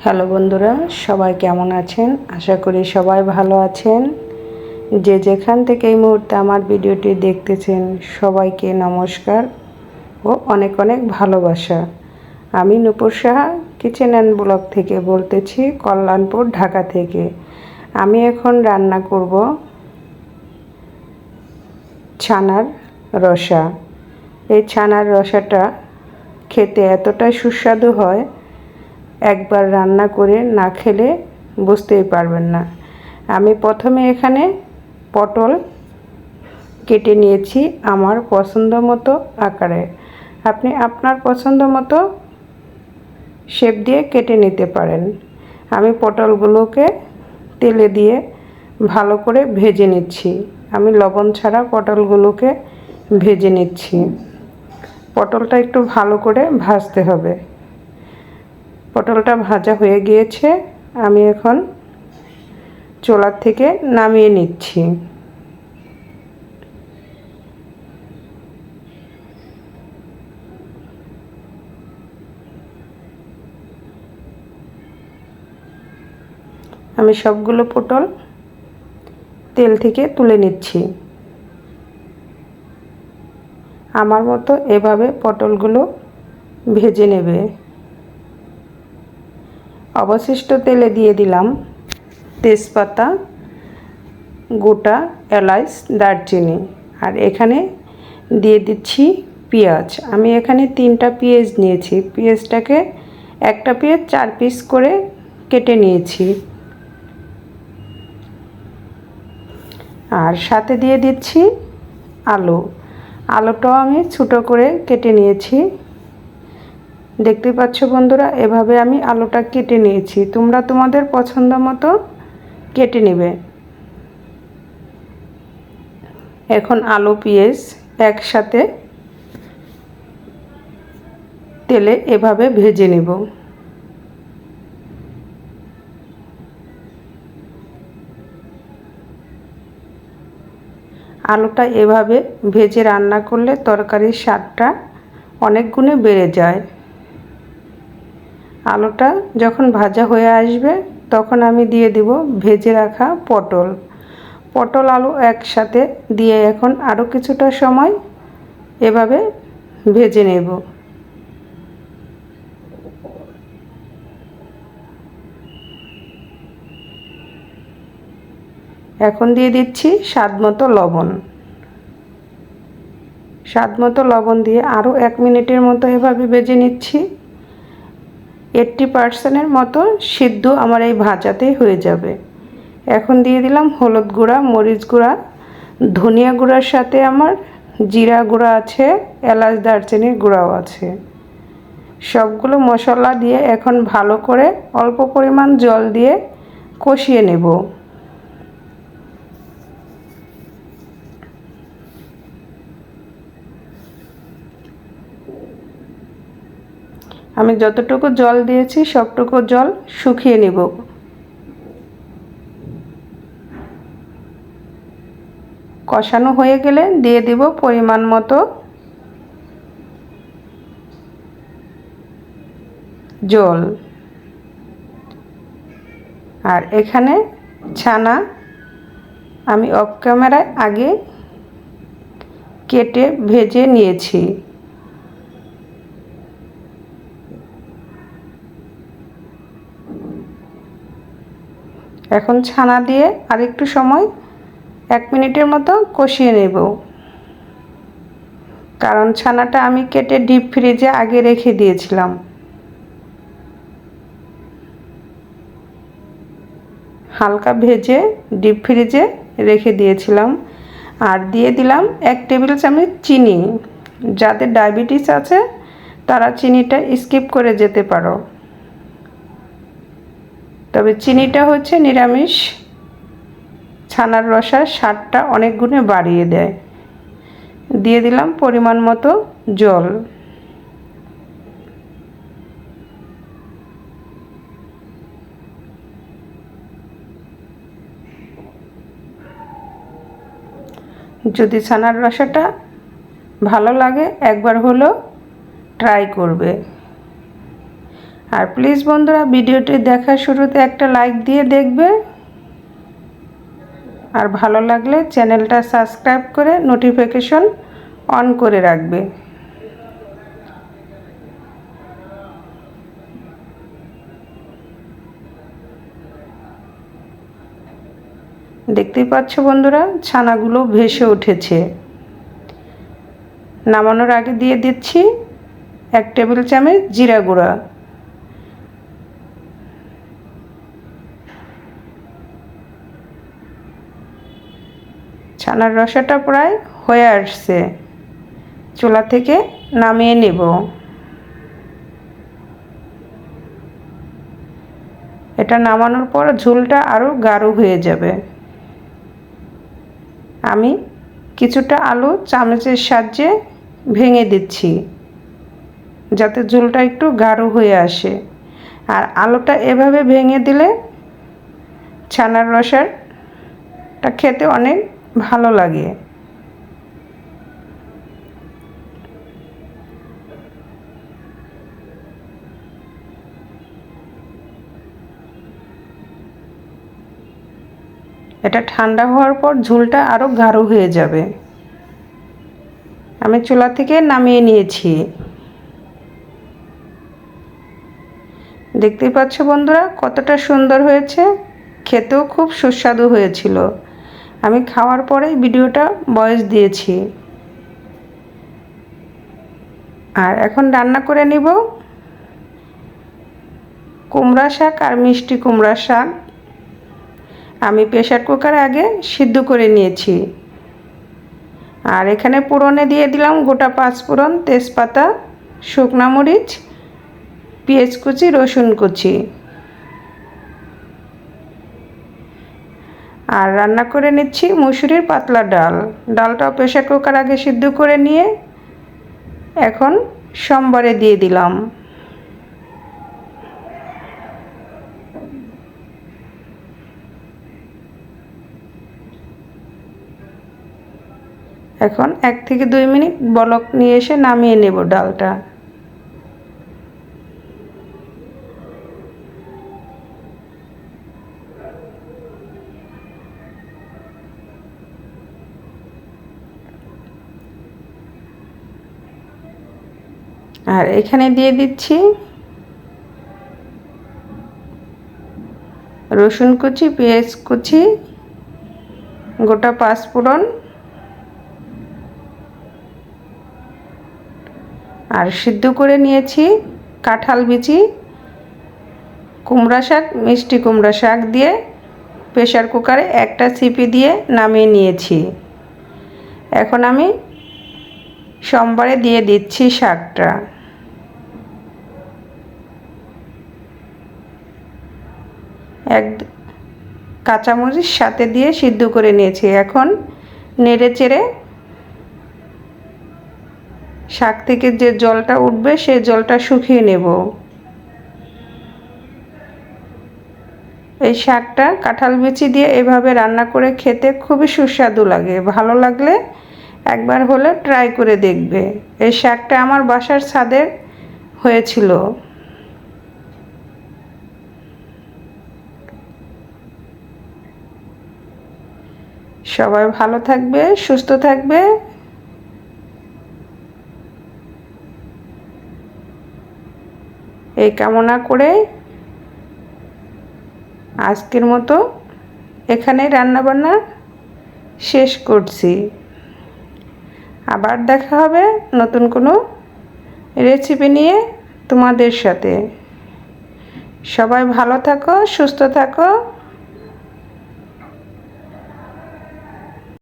Hello বন্ধুরা, সবাই কেমন আছেন? আশা করি সবাই ভালো আছেন। যে যেখান থেকে এই মুহূর্তে আমার ভিডিওটি দেখতেছেন সবাইকে নমস্কার ও অনেক অনেক ভালোবাসা। আমি নূপুর সাহা কিচেন অ্যান্ড ব্লগ থেকে বলতেছি, কল্যাণপুর, ঢাকা থেকে। আমি এখন রান্না করব ছানার রসা। এই ছানার রসাটা খেতে এতটাই সুস্বাদু হয়, একবার রান্না করে না খেলে বুঝতেই পারবেন না। আমি প্রথমে এখানে পটল কেটে নিয়েছি আমার পছন্দ মতো আকারে। আপনি আপনার পছন্দ মতো শেপ দিয়ে কেটে নিতে পারেন। আমি পটলগুলোকে তেলে দিয়ে ভালো করে ভেজে নিচ্ছি। আমি লবণ ছাড়া পটলগুলোকে ভেজে নিচ্ছি। পটলটা একটু ভালো করে ভাজতে হবে। পটলটা ভাজা হয়ে গিয়েছে, আমি এখন চুলার থেকে নামিয়ে নিচ্ছি। আমি সবগুলো পটল তেল থেকে তুলে নিচ্ছি। আমার মতো এভাবে পটলগুলো ভেজে নেবে। অবশিষ্ট তেলে দিয়ে দিলাম তেজপাতা, গোটা এলাচ, দারচিনি, আর এখানে দিয়ে দিচ্ছি পেঁয়াজ। আমি এখানে 3টা পেঁয়াজ নিয়েছি। পেঁয়াজটাকে একটা পেঁয়াজ 4 পিস করে কেটে নিয়েছি। আর সাথে দিয়ে দিচ্ছি আলু। আলুটাও আমি ছোটো করে কেটে নিয়েছি। দেখতে পাচ্ছ বন্ধুরা, এভাবে আমি আলুটা কেটে নিয়েছি। তোমরা তোমাদের পছন্দ মতো কেটে নেবে। এখন আলু পেঁয়াজ একসাথে তেলে এভাবে ভেজে নেব। আলুটা এভাবে ভেজে রান্না করলে তরকারির স্বাদটা অনেক গুণে বেড়ে যায়। আলুটা যখন ভাজা হয়ে আসবে তখন আমি দিয়ে দেব ভেজে রাখা পটল। পটল আলু একসাথে দিয়ে এখন আরও কিছুটা সময় এভাবে ভেজে নেব। এখন দিয়ে দিচ্ছি স্বাদমতো লবণ। স্বাদমতো লবণ দিয়ে আরও 1 মিনিটের মতো এভাবে ভেজে নিচ্ছি। 80% মতো সিদ্ধ আমার এই ভাজাতেই হয়ে যাবে। এখন দিয়ে দিলাম হলুদ গুঁড়া, মরিচ গুঁড়া, ধনিয়া গুঁড়ার সাথে আমার জিরা গুঁড়া আছে, এলাচ দারচিনির গুঁড়াও আছে। সবগুলো মশলা দিয়ে এখন ভালো করে অল্প পরিমাণ জল দিয়ে কষিয়ে নেব। আমি যতটুকু জল দিয়েছি সবটুকু জল শুকিয়ে নেব। কষানো হয়ে গেলে দিয়ে দেব পরিমাণ মতো জল। আর এখানে ছানা আমি অফ ক্যামেরায় আগে কেটে ভেজে নিয়েছি। এখন ছানা দিয়ে আরেকটু সময় 1 মিনিটের মতো কষিয়ে নেব। কারণ ছানাটা আমি কেটে ডিপ ফ্রিজে আগে রেখে দিয়েছিলাম। হালকা ভেজে ডিপ ফ্রিজে রেখে দিয়েছিলাম। আর দিয়ে দিলাম 1 টেবিল চামচ চিনি। যাদের ডায়াবেটিস আছে তারা চিনিটা স্কিপ করে যেতে পারো, তবে চিনিটা হচ্ছে নিরামিষ ছানার রসার স্বাদটা অনেক গুণে বাড়িয়ে দেয়। দিয়ে দিলাম পরিমাণ মতো জল। যদি ছানার রসাটা ভালো লাগে একবার হলেও ট্রাই করবে। আর প্লিজ বন্ধুরা, ভিডিওটি দেখার শুরুতে একটা লাইক দিয়ে দেখবে, আর ভালো লাগলে চ্যানেলটা সাবস্ক্রাইব করে নোটিফিকেশন অন করে রাখবে। দেখতেই পাচ্ছ বন্ধুরা, ছানাগুলো ভেসে উঠেছে। নামানোর আগে দিয়ে দিচ্ছি 1 টেবিল চামচ জিরা গুঁড়া। ছানার রসাটা প্রায় হয়ে আসছে, চুলা থেকে নামিয়ে নেব। এটা নামানোর পর ঝোলটা আরও গাঢ় হয়ে যাবে। আমি কিছুটা আলু চামচের সাহায্যে ভেঙে দিচ্ছি, যাতে ঝোলটা একটু গাঢ় হয়ে আসে। আর আলুটা এভাবে ভেঙে দিলে ছানার রসাটা খেতে অনেক ভালো লাগে। এটা ঠান্ডা হওয়ার পর ঝোলটা আরও গাঢ় হয়ে যাবে। আমি চুলা থেকে নামিয়ে নিয়েছি। দেখতেই পাচ্ছ বন্ধুরা, কতটা সুন্দর হয়েছে, খেতেও খুব সুস্বাদু হয়েছিল। আমি খাওয়ার পরেই ভিডিওটা ভয়েস দিয়েছি। আর এখন রান্না করে নিব কুমড়া শাক আর মিষ্টি কুমড়া শাক। আমি প্রেসার কুকারে আগে সিদ্ধ করে নিয়েছি। আর এখানে ফোড়নে দিয়ে দিলাম গোটা 5 ফোড়ন, তেজপাতা, শুকনা মরিচ, পেঁয়াজ কুচি, রসুন কুচি। আর রান্না করে নিচ্ছি মুসুরির পাতলা ডাল। ডালটাও প্রেসার কুকার আগে সিদ্ধ করে নিয়ে এখন সোমবারে দিয়ে দিলাম। এখন 1 থেকে 2 মিনিট বলক নিয়ে এসে নামিয়ে নেব ডালটা। আর এখানে দিয়ে দিচ্ছি রসুন কুচি, পেঁয়াজ কুচি, গোটা 5 ফোড়ন আর সিদ্ধ করে নিয়েছি কাঁঠাল বিচি কুমড়া শাক, মিষ্টি কুমড়া শাক দিয়ে প্রেসার কুকারে একটা সিটি দিয়ে নামিয়ে নিয়েছি। এখন আমি সোমবারে দিয়ে দিচ্ছি শাকটা। এক কাঁচামরিচ সাথে দিয়ে সিদ্ধ করে নিয়েছি। এখন নেড়ে চেড়ে শাক থেকে যে জলটা উঠবে সেই জলটা শুকিয়ে নেব। এই শাকটা কাঁঠাল বিচি দিয়ে এভাবে রান্না করে খেতে খুবই সুস্বাদু লাগে। ভালো লাগলে একবার হলে ট্রাই করে দেখবে। এই শাকটা আমার বাসার ছাদে হয়েছিল। সবাই ভালো থাকবে, সুস্থ থাকবে। এই কামনা করে আজকের মতো এখানেই রান্নাবান্না শেষ করছি। আবার দেখা হবে নতুন কোনো রেসিপি নিয়ে তোমাদের সাথে। সবাই ভালো থাকো, সুস্থ থাকো।